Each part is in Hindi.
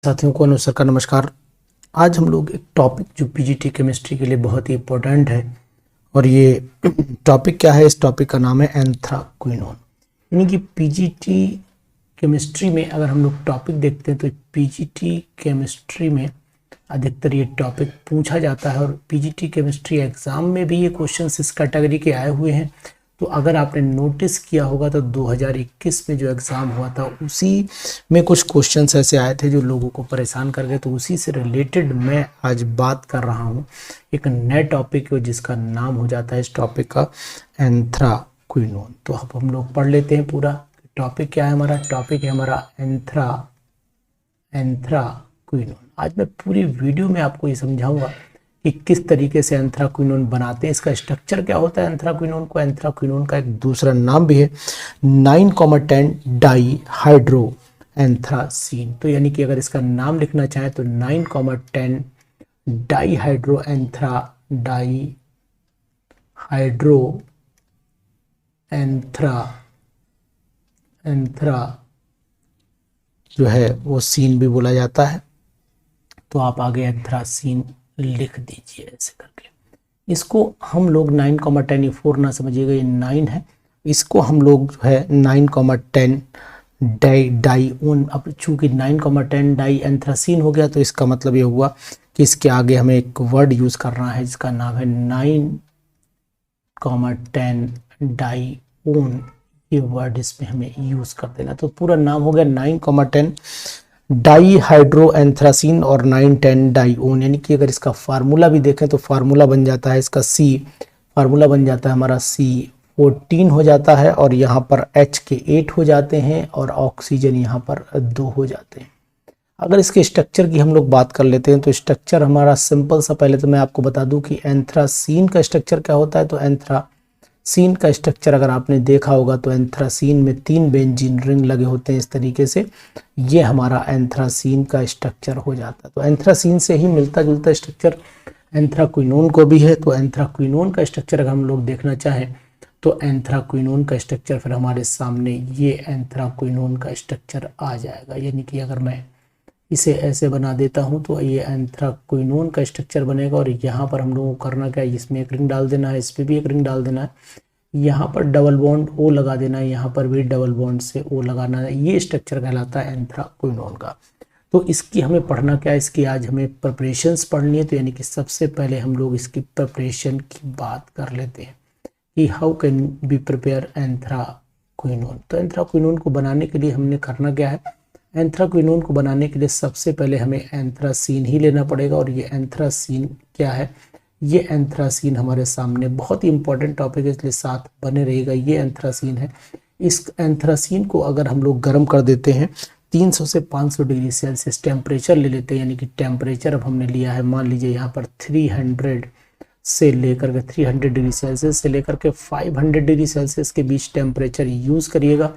साथियों को अनुसर का नमस्कार। आज हम लोग एक टॉपिक जो पीजीटी केमिस्ट्री के लिए बहुत ही इम्पोर्टेंट है, और ये टॉपिक क्या है, इस टॉपिक का नाम है एंथ्राक्विनोन। यानी कि पीजीटी केमिस्ट्री में अगर हम लोग टॉपिक देखते हैं तो पीजीटी केमिस्ट्री में अधिकतर ये टॉपिक पूछा जाता है, और पीजीटी केमिस्ट्री एग्ज़ाम में भी ये क्वेश्चंस इस कैटेगरी के आए हुए हैं। तो अगर आपने नोटिस किया होगा तो 2021 में जो एग्ज़ाम हुआ था उसी में कुछ क्वेश्चंस ऐसे आए थे जो लोगों को परेशान कर गए। तो उसी से रिलेटेड मैं आज बात कर रहा हूँ। एक नए टॉपिक है जिसका नाम हो जाता है इस टॉपिक का एंथ्राक्विनोन। तो अब हम लोग पढ़ लेते हैं पूरा टॉपिक क्या है। हमारा टॉपिक है हमारा एंथ्राक्विनोन। आज मैं पूरी वीडियो में आपको ये समझाऊंगा कि किस तरीके से एंथ्राक्विनोन बनाते हैं, इसका स्ट्रक्चर क्या होता है एंथ्राक्विनोन को। एंथ्राक्विनोन का एक दूसरा नाम भी है 9,10 डाई हाइड्रो एंथ्रासीन। तो यानी कि अगर इसका नाम लिखना चाहे तो 9,10 डाई हाइड्रो एंथ्रा जो है वो सीन भी बोला जाता है। तो आप आगे एंथ्रासीन लिख दीजिए ऐसे करके। इसको हम लोग 9,10 4 ना समझिएगा, ये 9 है। इसको हम लोग जो है 9,10 डाईओन। अब चूंकि 9,10 डाई एंथ्रासीन हो गया तो इसका मतलब ये हुआ कि इसके आगे हमें एक वर्ड यूज करना है जिसका नाम है 9,10 डाईओन। ये वर्ड इसमें हमें यूज कर देना। तो पूरा नाम हो गया 9,10 डाई हाइड्रो एंथ्रासीन और 9,10 डाईओन। यानी कि अगर इसका फार्मूला भी देखें तो फार्मूला बन जाता है इसका फार्मूला बन जाता है हमारा C14 हो जाता है, और यहाँ पर H के 8 हो जाते हैं और ऑक्सीजन यहाँ पर 2 हो जाते हैं। अगर इसके स्ट्रक्चर की हम लोग बात कर लेते हैं तो स्ट्रक्चर हमारा सिंपल सा, पहले तो मैं आपको बता दूं कि एंथ्रासीन का स्ट्रक्चर क्या होता है। तो एंथ्रासीन का स्ट्रक्चर अगर आपने देखा होगा तो एंथ्रासीन में 3 बेंजीन रिंग लगे होते हैं इस तरीके से। ये हमारा एंथ्रासीन का स्ट्रक्चर हो जाता है। तो एंथ्रासीन से ही मिलता जुलता स्ट्रक्चर एंथ्राक्विनोन को भी है। तो एंथ्राक्विनोन का स्ट्रक्चर अगर हम लोग देखना चाहें तो एंथ्राक्विनोन का स्ट्रक्चर फिर हमारे सामने ये एंथ्राक्विनोन का स्ट्रक्चर आ जाएगा। यानी कि अगर मैं इसे ऐसे बना देता हूं तो ये एंथ्राक्विनोन का स्ट्रक्चर बनेगा। और यहाँ पर हम लोगों को करना क्या है, इसमें एक रिंग डाल देना है, इस पर भी एक रिंग डाल देना है, यहाँ पर डबल बॉन्ड O लगा देना है, यहाँ पर भी डबल बॉन्ड से O लगाना है। ये स्ट्रक्चर कहलाता है एंथ्राक्विनोन का। तो इसकी हमें पढ़ना क्या है, इसकी आज हमें प्रिपरेशंस पढ़नी है। तो यानी कि सबसे पहले हम लोग इसकी प्रिपरेशन की बात कर लेते हैं कि how can be prepare anthraquinone. तो एंथ्राक्विनोन को बनाने के लिए हमने करना क्या है, एंथ्राक्विनोन को बनाने के लिए सबसे पहले हमें एंथ्रासीन ही लेना पड़ेगा। और ये एंथ्रासीन क्या है, ये एंथ्रासीन हमारे सामने बहुत ही इंपॉर्टेंट टॉपिक है, इसलिए साथ बने रहेगा। ये एंथ्रासीन है। इस एंथ्रासीन को अगर हम लोग गर्म कर देते हैं 300 से 500 डिग्री सेल्सियस टेम्परेचर ले लेते हैं। यानी कि टेम्परेचर अब हमने लिया है, मान लीजिए यहाँ पर 300 से लेकर के 300 डिग्री सेल्सियस से लेकर के 500 डिग्री सेल्सियस के बीच टेम्परेचर यूज़ करिएगा।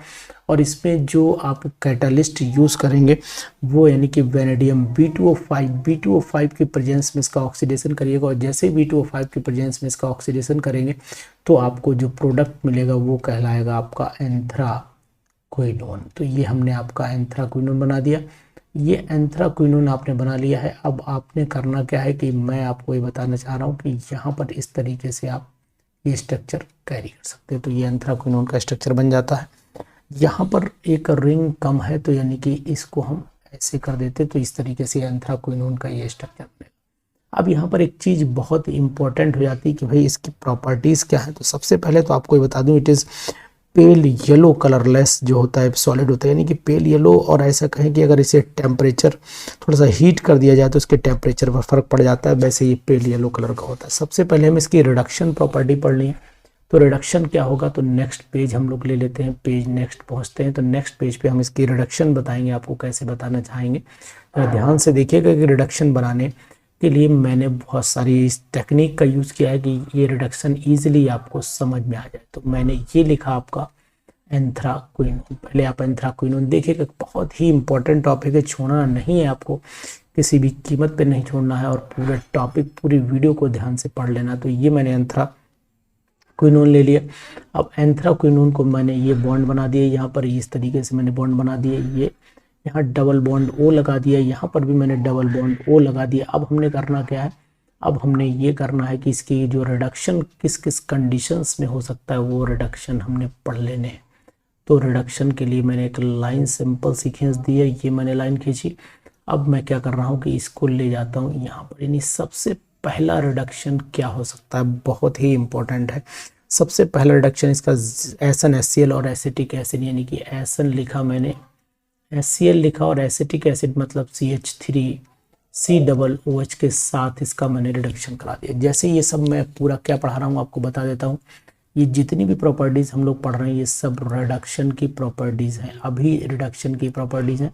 और इसमें जो आप कैटालिस्ट यूज़ करेंगे वो यानी कि वेनेडियम B2O5 की प्रेजेंस में इसका ऑक्सीडेशन करिएगा। और जैसे ही B2O5 की प्रेजेंस में इसका ऑक्सीडेशन करेंगे तो आपको जो प्रोडक्ट मिलेगा वो कहलाएगा आपका एंथ्राक्विनोन। तो ये हमने आपका एंथ्राक्विनोन बना दिया। ये एंथ्राक्विनोन आपने बना लिया है। अब आपने करना क्या है कि मैं आपको ये बताना चाह रहा हूँ कि यहाँ पर इस तरीके से आप ये स्ट्रक्चर कैरी कर सकते हैं। तो ये एंथ्राक्विनोन का स्ट्रक्चर बन जाता है। यहाँ पर एक रिंग कम है तो यानी कि इसको हम ऐसे कर देते, तो इस तरीके से एंथ्राक्विनोन का ये स्ट्रक्चर बनेगा। अब यहाँ पर एक चीज़ बहुत इंपॉर्टेंट हो जाती है कि भाई इसकी प्रॉपर्टीज़ क्या है। तो सबसे पहले तो आपको ये बता दूँ, it is pale yellow colourless जो होता है सॉलिड होता है, यानी कि पेल येलो। और ऐसा कहें कि अगर इसे टेम्परेचर थोड़ा सा हीट कर दिया जाए तो इसके टेम्परेचर पर फर्क पड़ जाता है, वैसे ये पेल येलो कलर का होता है। सबसे पहले हम इसकी रिडक्शन प्रॉपर्टी पढ़नी है। तो रिडक्शन क्या होगा, तो नेक्स्ट पेज हम लोग ले लेते हैं, पेज नेक्स्ट पहुंचते हैं। तो नेक्स्ट पेज पे हम इसकी रिडक्शन बताएंगे, आपको कैसे बताना चाहेंगे। तो ध्यान से देखिएगा कि रिडक्शन बनाने के लिए मैंने बहुत सारी इस टेक्निक का यूज़ किया है कि ये रिडक्शन ईजिली आपको समझ में आ जाए। तो मैंने ये लिखा आपका एंथ्राक्विनोन। पहले आप एंथ्राक्विनोन देखिएगा, बहुत ही इंपॉर्टेंट टॉपिक है, छोड़ना नहीं है आपको, किसी भी कीमत पे नहीं छोड़ना है। और पूरा टॉपिक पूरी वीडियो को ध्यान से पढ़ लेना। तो ये मैंने एंथ्राक्विनोन ले लिया। अब एंथ्राक्विनोन को मैंने ये बॉन्ड बना दिए, यहाँ पर इस तरीके से मैंने बॉन्ड बना दिए। यहाँ डबल बॉन्ड O लगा दिया, यहाँ पर भी मैंने डबल बॉन्ड O लगा दिया। अब हमने करना क्या है, अब हमने ये करना है कि इसकी जो रिडक्शन किस किस कंडीशंस में हो सकता है वो रिडक्शन हमने पढ़ लेने हैं। तो रिडक्शन के लिए मैंने एक लाइन सिंपल सी खींच दी है, ये मैंने लाइन खींची। अब मैं क्या कर रहा हूँ कि इसको ले जाता हूँ यहाँ पर, यानी सबसे पहला रिडक्शन क्या हो सकता है, बहुत ही इंपॉर्टेंट है। सबसे पहला रिडक्शन इसका एसन HCl और एसिटिक एसिड, यानी कि एसन लिखा मैंने, HCl लिखा और एसिटिक एसिड मतलब CH3COOH के साथ इसका मैंने रिडक्शन करा दिया। जैसे ये सब मैं पूरा क्या पढ़ा रहा हूँ आपको बता देता हूँ। ये जितनी भी प्रॉपर्टीज़ हम लोग पढ़ रहे हैं ये सब रिडक्शन की प्रॉपर्टीज़ हैं, अभी रिडक्शन की प्रॉपर्टीज़ हैं।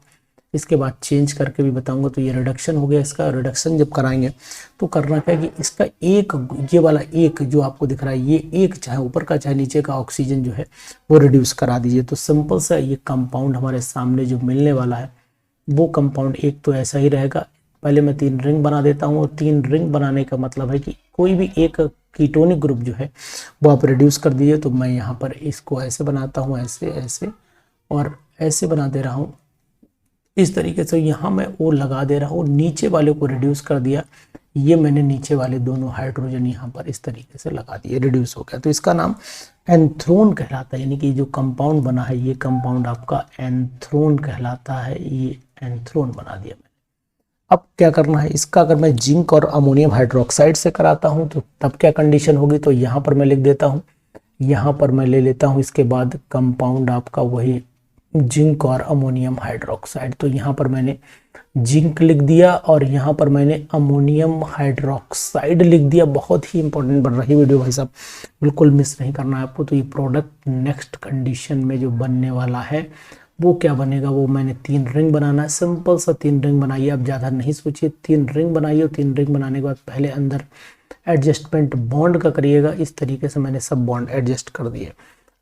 इसके बाद चेंज करके भी बताऊंगा। तो ये रिडक्शन हो गया। इसका रिडक्शन जब कराएंगे तो करना क्या है कि इसका एक, ये वाला एक जो आपको दिख रहा है, ये एक चाहे ऊपर का चाहे नीचे का ऑक्सीजन जो है वो रिड्यूस करा दीजिए। तो सिंपल सा ये कंपाउंड हमारे सामने जो मिलने वाला है वो कंपाउंड एक तो ऐसा ही रहेगा। पहले मैं 3 रिंग बना देता हूँ, और 3 रिंग बनाने का मतलब है कि कोई भी एक कीटोनिक ग्रुप जो है वो आप रिड्यूस कर दीजिए। तो मैं यहाँ पर इसको ऐसे बनाता हूँ, ऐसे ऐसे और ऐसे बना दे रहा हूँ इस तरीके से। यहाँ मैं O लगा दे रहा हूँ, नीचे वाले को रिड्यूस कर दिया। ये मैंने नीचे वाले दोनों हाइड्रोजन यहाँ पर इस तरीके से लगा दिए, रिड्यूस हो गया। तो इसका नाम एंथ्रोन कहलाता है, यानी कि जो कंपाउंड बना है ये कंपाउंड आपका एंथ्रोन कहलाता है। ये एंथ्रोन बना दिया मैंने। अब क्या करना है इसका, अगर मैं जिंक और अमोनियम हाइड्रोक्साइड से कराता हूँ तो तब क्या कंडीशन होगी। तो यहाँ पर मैं लिख देता हूँ, यहाँ पर मैं ले लेता हूँ इसके बाद कंपाउंड आपका वही जिंक और अमोनियम हाइड्रोक्साइड। तो यहाँ पर मैंने जिंक लिख दिया और यहाँ पर मैंने अमोनियम हाइड्रोक्साइड लिख दिया। बहुत ही इंपॉर्टेंट बन रही वीडियो भाई साहब, बिल्कुल मिस नहीं करना है आपको। तो ये प्रोडक्ट नेक्स्ट कंडीशन में जो बनने वाला है वो क्या बनेगा, वो मैंने 3 रिंग बनाना है। सिंपल सा 3 रिंग बनाइए, आप ज़्यादा नहीं सोचिए, 3 रिंग बनाइए। और 3 रिंग बनाने के बाद पहले अंदर एडजस्टमेंट बॉन्ड का करिएगा। इस तरीके से मैंने सब बॉन्ड एडजस्ट कर दिए।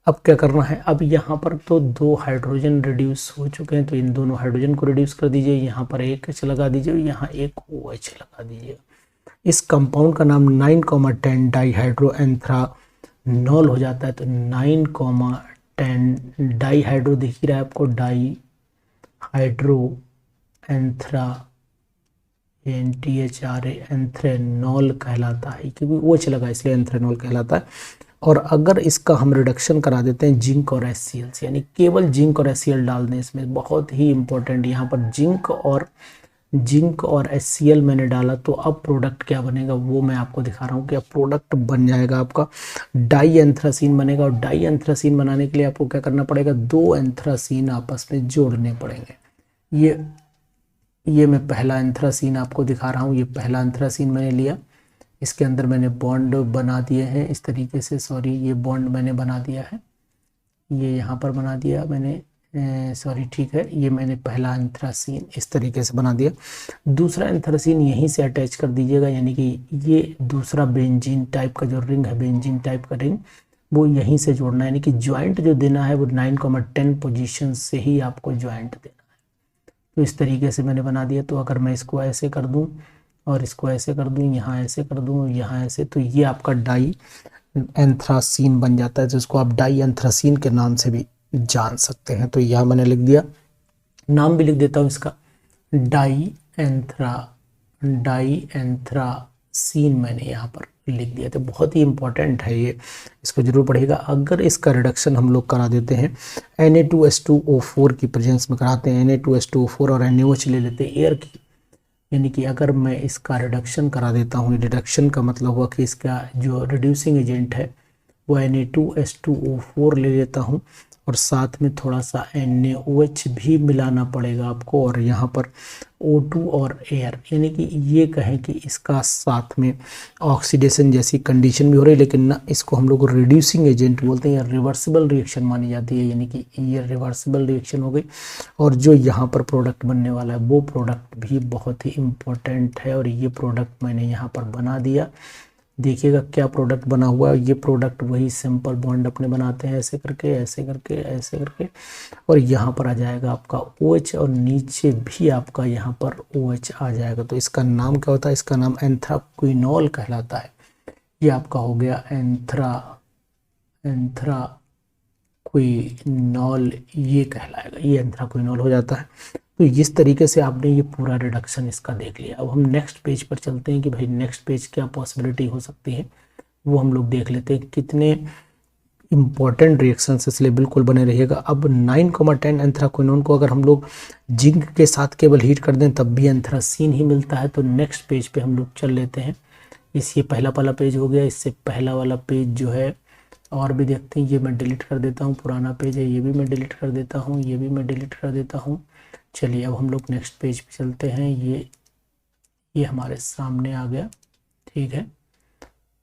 अब क्या करना है, अब यहाँ पर तो 2 हाइड्रोजन रिड्यूस हो चुके हैं, तो इन दोनों हाइड्रोजन को रिड्यूस कर दीजिए। यहाँ पर एक H लगा दीजिए, यहाँ एक OH लगा दीजिए। इस कंपाउंड का नाम 9,10 डाईहाइड्रो एंथ्रानॉल हो जाता है। तो 9,10 डाईहाइड्रो दिख ही रहा है आपको, डाईहाइड्रो एंथ्रा NTHRA एंथ्रेनॉल कहलाता है, क्योंकि OH लगा इसलिए एंथ्रेनॉल कहलाता है। और अगर इसका हम रिडक्शन करा देते हैं जिंक और HCl से, यानी केवल जिंक और HCl डाल दें इसमें, बहुत ही इंपॉर्टेंट यहाँ पर जिंक और HCl मैंने डाला। तो अब प्रोडक्ट क्या बनेगा वो मैं आपको दिखा रहा हूँ। कि अब प्रोडक्ट बन जाएगा आपका डाई एंथ्रासीन बनेगा। और डाई एंथ्रासीन बनाने के लिए आपको क्या करना पड़ेगा, 2 एंथ्रासीन आपस में जोड़ने पड़ेंगे। ये मैं पहला एंथ्रासीन आपको दिखा रहा हूँ। ये पहला एंथ्रासीन मैंने लिया, इसके अंदर मैंने बॉन्ड बना दिए हैं इस तरीके से। सॉरी, ये बॉन्ड मैंने बना दिया है, ये यहाँ पर बना दिया मैंने, सॉरी ठीक है। ये मैंने पहला एंथ्रासीन इस तरीके से बना दिया। दूसरा एंथ्रासीन यहीं से अटैच कर दीजिएगा, यानी कि ये दूसरा बेंजीन टाइप का जो रिंग है, बेंजीन टाइप का रिंग, वो यहीं से जोड़ना है। यानी कि ज्वाइंट जो देना है वो 9,10 पोजीशन से ही आपको ज्वाइंट देना है। तो इस तरीके से मैंने बना दिया। तो अगर मैं इसको ऐसे कर दूं और इसको ऐसे कर दूं, यहाँ ऐसे कर दूं, यहाँ ऐसे, तो ये आपका डाई एंथ्रासीन बन जाता है, जिसको आप डाई एंथ्रासीन के नाम से भी जान सकते हैं। तो यहाँ मैंने लिख दिया, नाम भी लिख देता हूँ इसका, डाई एंथ्रासीन मैंने यहाँ पर लिख दिया। तो बहुत ही इंपॉर्टेंट है ये, इसको जरूर पढ़िएगा। अगर इसका रिडक्शन हम लोग करा देते हैं Na2H2O4 की प्रेजेंस में कराते हैं, Na2H2O4 और NaOH ले लेते हैं एयर की, यानी कि अगर मैं इसका रिडक्शन करा देता हूँ, रिडक्शन का मतलब हुआ कि इसका जो रिड्यूसिंग एजेंट है वो Na2H2O4 ले लेता हूँ और साथ में थोड़ा सा NaOH भी मिलाना पड़ेगा आपको, और यहाँ पर O2 और एयर, यानी कि ये कहें कि इसका साथ में ऑक्सीडेशन जैसी कंडीशन भी हो रही है, लेकिन ना इसको हम लोग रिड्यूसिंग एजेंट बोलते हैं, या रिवर्सिबल रिएक्शन मानी जाती है, यानी कि ये रिवर्सिबल रिएक्शन हो गई। और जो यहाँ पर प्रोडक्ट बनने वाला है वो प्रोडक्ट भी बहुत ही इम्पोर्टेंट है, और ये प्रोडक्ट मैंने यहाँ पर बना दिया। देखिएगा क्या प्रोडक्ट बना हुआ है। ये प्रोडक्ट वही सिंपल बॉन्ड अपने बनाते हैं, ऐसे करके ऐसे करके ऐसे करके, और यहाँ पर आ जाएगा आपका OH, और नीचे भी आपका यहाँ पर OH आ जाएगा। तो इसका नाम क्या होता है, इसका नाम एंथ्राक्विनोल कहलाता है। ये आपका हो गया एंथ्राक्विनोल, ये कहलाएगा, ये एंथ्राक्विनोल हो जाता है। तो इस तरीके से आपने ये पूरा रिडक्शन इसका देख लिया। अब हम नेक्स्ट पेज पर चलते हैं कि भाई नेक्स्ट पेज क्या पॉसिबिलिटी हो सकती है, वो हम लोग देख लेते हैं। कितने इंपॉर्टेंट रिएक्शंस, इसलिए बिल्कुल बने रहिएगा। अब 9,10 एंथ्राक्विनोन को अगर हम लोग जिंक के साथ केवल हीट कर दें तब भी एंथ्रासीन ही मिलता है। तो नेक्स्ट पेज पे हम लोग चल लेते हैं। ये पहला वाला पेज हो गया। इससे पहला वाला पेज जो है और भी देखते हैं। ये मैं डिलीट कर देता हूँ, पुराना पेज है, ये भी मैं डिलीट कर देता हूँ, ये भी मैं डिलीट कर देता हूँ। चलिए अब हम लोग नेक्स्ट पेज पे चलते हैं। ये हमारे सामने आ गया, ठीक है।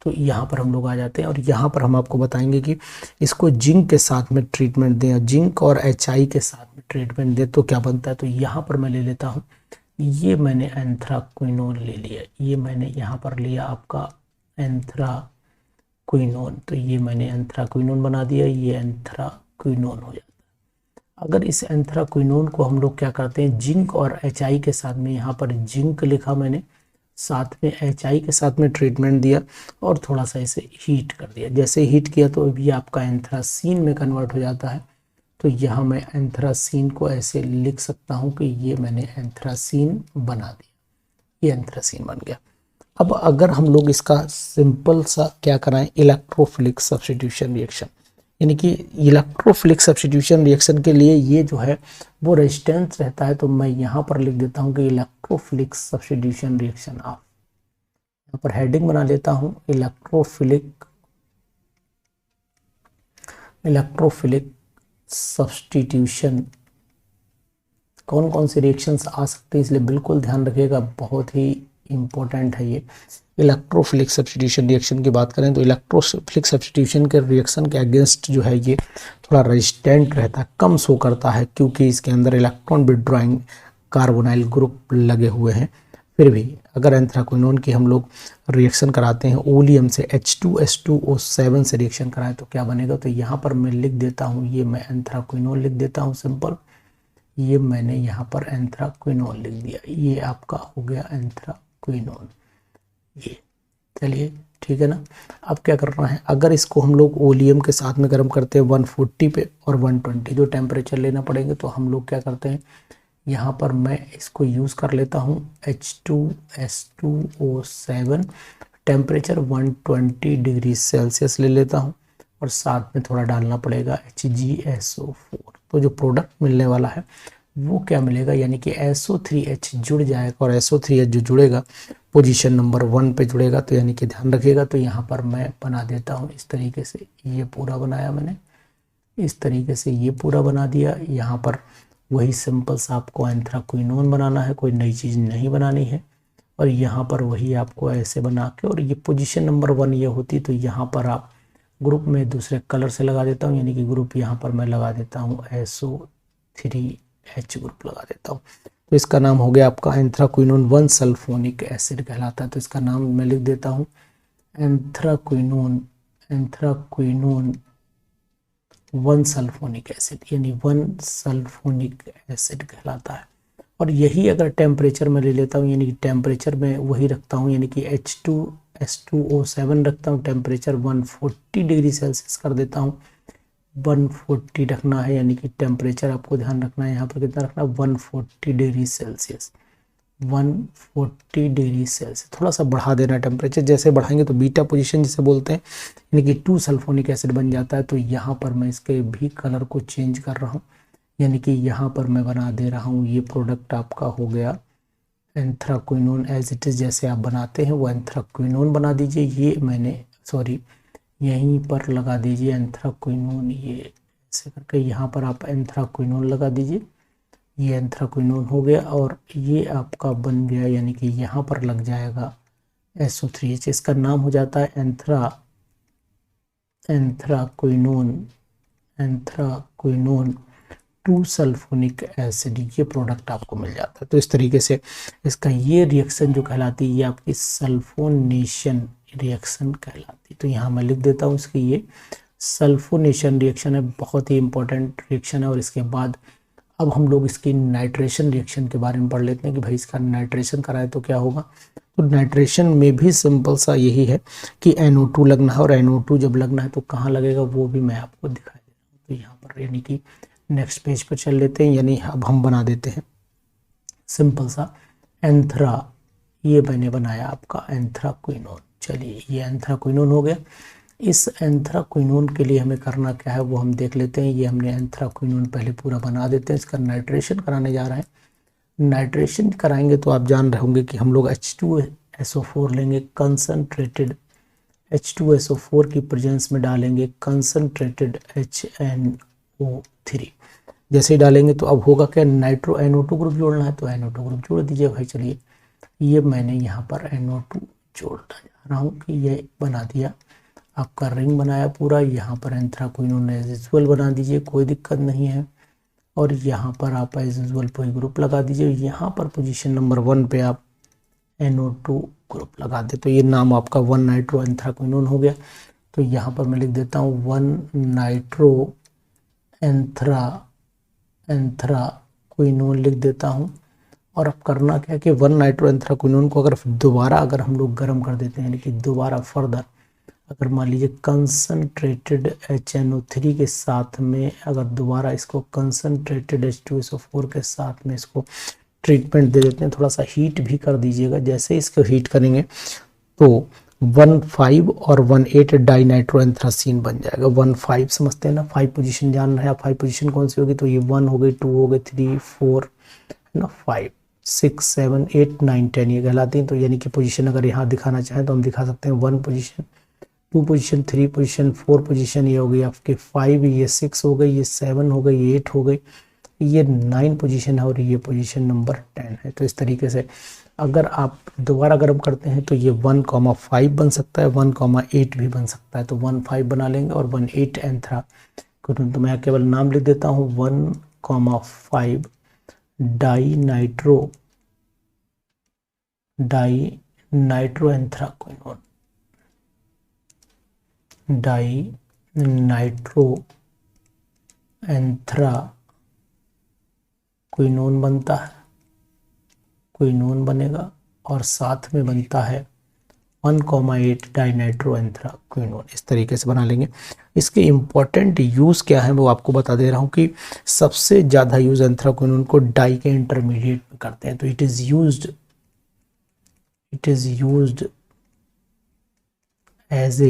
तो यहाँ पर हम लोग आ जाते हैं और यहाँ पर हम आपको बताएंगे कि इसको जिंक के साथ में ट्रीटमेंट दें, जिंक और HI के साथ में ट्रीटमेंट दें तो क्या बनता है। तो यहाँ पर मैं ले लेता हूँ, ये मैंने एंथ्राक्विनोन ले लिया, ये मैंने यहाँ पर लिया आपका एंथ्राक्विनोन। तो ये मैंने एंथ्राक्विनोन बना दिया, ये एंथ्राक्विनोन हो जाता है। अगर इस एंथ्राक्विनोन को हम लोग क्या करते हैं, जिंक और HI के साथ में, यहाँ पर जिंक लिखा मैंने, साथ में HI के साथ में ट्रीटमेंट दिया और थोड़ा सा इसे हीट कर दिया। जैसे हीट किया तो अभी आपका एंथ्रासीन में कन्वर्ट हो जाता है। तो यहाँ मैं एंथ्रासीन को ऐसे लिख सकता हूँ कि ये मैंने एंथ्रासीन बना दिया, ये एंथ्रासीन बन गया। अब अगर हम लोग इसका सिंपल सा क्या कराएं, इलेक्ट्रोफिलिक सब्स्टिट्यूशन रिएक्शन, यानी कि इलेक्ट्रोफिलिक सब्स्टिट्यूशन रिएक्शन के लिए ये जो है वो रेजिस्टेंस रहता है। तो मैं यहाँ पर लिख देता हूँ कि इलेक्ट्रोफिलिक सब्स्टिट्यूशन रिएक्शन ऑफ, यहाँ पर हेडिंग बना लेता हूँ इलेक्ट्रोफिलिक सब्स्टिट्यूशन। कौन कौन से रिएक्शंस आ सकते हैं, इसलिए बिल्कुल ध्यान रखिएगा, बहुत ही इंपॉर्टेंट है ये। इलेक्ट्रोफिलिक सब्स्टिट्यूशन रिएक्शन की बात करें तो इलेक्ट्रोफिलिक सब्स्टिट्यूशन के रिएक्शन के अगेंस्ट जो है ये थोड़ा रेजिस्टेंट रहता है, कम शो करता है, क्योंकि इसके अंदर इलेक्ट्रॉन विड्रॉइंग कार्बोनाइल ग्रुप लगे हुए हैं। फिर भी अगर एंथ्राक्विनोन की हम लोग रिएक्शन कराते हैं ओलियम से, H2SO7 से रिएक्शन कराएं तो क्या बनेगा। तो यहाँ पर मैं लिख देता हूँ, ये मैं एंथ्राक्विनोन लिख देता हूँ सिंपल, ये मैंने यहाँ पर एंथ्राक्विनोन लिख दिया, ये आपका हो गया एंथ्राक्विनोन। ये चलिए ठीक है ना। अब क्या करना है, अगर इसको हम लोग ओलियम के साथ में गर्म करते हैं 140 पे और 120 जो टेम्परेचर लेना पड़ेंगे, तो हम लोग क्या करते हैं, यहाँ पर मैं इसको यूज़ कर लेता हूँ H2S2O7, टेम्परेचर 120 डिग्री सेल्सियस ले लेता हूँ और साथ में थोड़ा डालना पड़ेगा HgSO4। तो जो प्रोडक्ट मिलने वाला है वो क्या मिलेगा, यानी कि SO3H जुड़ जाएगा और SO3H जो जुड़ेगा पोजीशन नंबर 1 पे जुड़ेगा। तो यानी कि ध्यान रखिएगा। तो यहाँ पर मैं बना देता हूँ इस तरीके से, ये पूरा बनाया मैंने, इस तरीके से ये पूरा बना दिया। यहाँ पर वही सिंपल सा आपको एंथ्राक्विनोन बनाना है, कोई नई चीज़ नहीं बनानी है। और यहाँ पर वही आपको ऐसे बना के, और ये पोजीशन नंबर 1 ये होती, तो यहाँ पर आप ग्रुप में दूसरे कलर से लगा देता हूँ, यानी कि ग्रुप यहाँ पर मैं लगा देता हूँ SO3H ग्रुप लगा देता हूँ। तो इसका नाम हो गया आपका एंथ्राक्विनोन 1 सल्फोनिक एसिड कहलाता है। तो इसका नाम मैं लिख देता हूँ एंथ्राक्विनोन 1 सल्फोनिक एसिड, यानी 1 सल्फोनिक एसिड कहलाता है। और यही अगर टेम्परेचर में ले लेता हूँ, यानी कि टेम्परेचर में वही रखता हूँ, यानी कि H2S2O7 रखता हूँ, टेम्परेचर 140 डिग्री सेल्सियस कर देता हूँ। 140 रखना है, यानी कि टेम्परेचर आपको ध्यान रखना है, यहाँ पर कितना रखना है, 140 डिग्री सेल्सियस, 140 डिग्री सेल्सियस। थोड़ा सा बढ़ा देना टेम्परेचर, जैसे बढ़ाएंगे तो बीटा पोजीशन जिसे बोलते हैं, यानी कि 2 सल्फोनिक एसिड बन जाता है। तो यहाँ पर मैं इसके भी कलर को चेंज कर रहा हूँ, यानी कि यहाँ पर मैं बना दे रहा हूँ, ये प्रोडक्ट आपका हो गया एंथ्राक्विनोन एज इट इज़, जैसे आप बनाते हैं वो एंथ्राक्विनोन बना दीजिए। ये मैंने यहीं पर लगा दीजिए एंथ्राक्विनोन, ये ऐसे करके यहाँ पर आप एंथ्राक्विनोन लगा दीजिए, ये एंथ्राक्विनोन हो गया। और ये आपका बन गया, यानी कि यहाँ पर लग जाएगा SO3H, इसका नाम हो जाता है एंथ्राक्विनोन 2 सल्फोनिक एसिड, ये प्रोडक्ट आपको मिल जाता है। तो इस तरीके से इसका ये रिएक्शन जो कहलाती है, ये आपकी सल्फोनेशन रिएक्शन कहलाती है। तो यहाँ मैं लिख देता हूँ इसकी, ये सल्फोनेशन रिएक्शन है, बहुत ही इंपॉर्टेंट रिएक्शन है। और इसके बाद अब हम लोग इसकी नाइट्रेशन रिएक्शन के बारे में पढ़ लेते हैं कि भाई इसका नाइट्रेशन कराए तो क्या होगा। तो नाइट्रेशन में भी सिंपल सा यही है कि NO2 लगना है, और NO2 जब लगना है तो कहाँ लगेगा वो भी मैं आपको दिखाई दे रहा हूँ। तो यहाँ पर यानी कि नेक्स्ट पेज पर चल लेते हैं, यानी अब हम बना देते हैं सिंपल सा। एंथ्रा, ये मैंने बनाया आपका एंथ्राक्विनोन। चलिए ये एंथ्राक्विनोन हो गया। इस एंथ्राक्विनोन के लिए हमें करना क्या है वो हम देख लेते हैं। ये हमने एंथ्राक्विनोन पहले पूरा बना देते हैं। इसका नाइट्रेशन कराने जा रहे हैं। नाइट्रेशन कराएंगे तो आप जान रहे होंगे कि हम लोग H2SO4 लेंगे कंसनट्रेटेड, H2SO4 की प्रेजेंस में डालेंगे कंसनट्रेटेड HNO3। जैसे ही डालेंगे तो अब होगा क्या, नाइट्रो NO2 ग्रुप जोड़ना है तो NO2 ग्रुप जोड़ दीजिए भाई। चलिए ये मैंने यहाँ पर NO2 जोड़ना जा रहा हूँ कि ये बना दिया आपका रिंग बनाया पूरा। यहाँ पर एंथ्राक्विनोन एज यूजुअल बना दीजिए, कोई दिक्कत नहीं है। और यहाँ पर आप एज यूजुअल कोई ग्रुप लगा दीजिए। यहाँ पर पोजीशन नंबर 1 पे आप NO2 ग्रुप लगा दे तो ये नाम आपका 1 नाइट्रो एंथ्राक्विनोन हो गया। तो यहाँ पर मैं लिख देता हूँ 1 नाइट्रो एंथ्राक्विनोन लिख देता हूँ। और अब करना क्या है कि 1 नाइट्रो एंथ्राक्विनोन को अगर दोबारा अगर हम लोग गर्म कर देते हैं, यानी कि दोबारा फर्दर अगर मान लीजिए कंसनट्रेटेड HNO3 के साथ में अगर दोबारा इसको कंसनट्रेटेड H2SO4 के साथ में इसको ट्रीटमेंट दे देते हैं, थोड़ा सा हीट भी कर दीजिएगा। जैसे इसको हीट करेंगे तो 1,5 और 1,8 डाई नाइट्रो एंथ्रासीन बन जाएगा। 1,5 समझते हैं ना, 5 पोजीशन जान रहे हैं आप, 5 पोजीशन कौन सी होगी, तो ये 1 हो गई, 2 हो गई, 3, 4 है ना, 5, 6, 7, 8, 9, 10 ये कहलाती हैं। तो यानी कि पोजीशन अगर यहाँ दिखाना चाहें तो हम दिखा सकते हैं 1 पोजीशन, 2 पोजीशन, 3 पोजीशन, 4 पोजीशन, ये हो गई आपके 5, ये 6 हो गई, ये 7 हो गई, 8 हो गई, ये 9 पोजीशन है और ये पोजीशन नंबर 10 है। तो इस तरीके से अगर आप दोबारा गर्म करते हैं तो ये 1,5 बन सकता है, 1,8 भी बन सकता है। तो 1,5 बना लेंगे और 1,8 एंथ्राक्विनोन। तो मैं केवल नाम लिख देता हूँ 1,5 dinitro anthraquinone, dinitro anthraquinone बनता है, क्विनोन बनेगा। और साथ में बनता है 1,8 डाई नाइट्रो एंथ्राक्विनोन। इस तरीके से बना लेंगे। इसके इम्पोर्टेंट यूज़ क्या है वो आपको बता दे रहा हूँ कि सबसे ज़्यादा यूज़ एंथ्राक्विनोन को डाई के इंटरमीडिएट में करते हैं। तो it is used as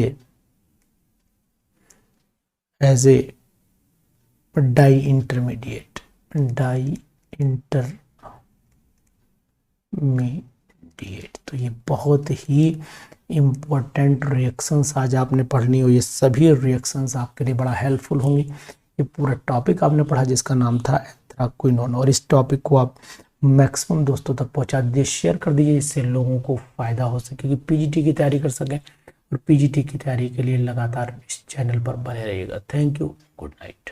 a dye intermediate, तो ये बहुत ही इम्पोर्टेंट रिएक्शंस आज आपने पढ़नी हो। ये सभी रिएक्शंस आपके लिए बड़ा हेल्पफुल होंगी। ये पूरा टॉपिक आपने पढ़ा जिसका नाम था एंथ्राक्विनोन। और इस टॉपिक को आप मैक्सिमम दोस्तों तक पहुंचा दीजिए, शेयर कर दीजिए, जिससे लोगों को फ़ायदा हो सके कि पीजीटी की तैयारी कर सकें। और पीजीटी की तैयारी के लिए लगातार इस चैनल पर बने रहिएगा। Thank you, good night.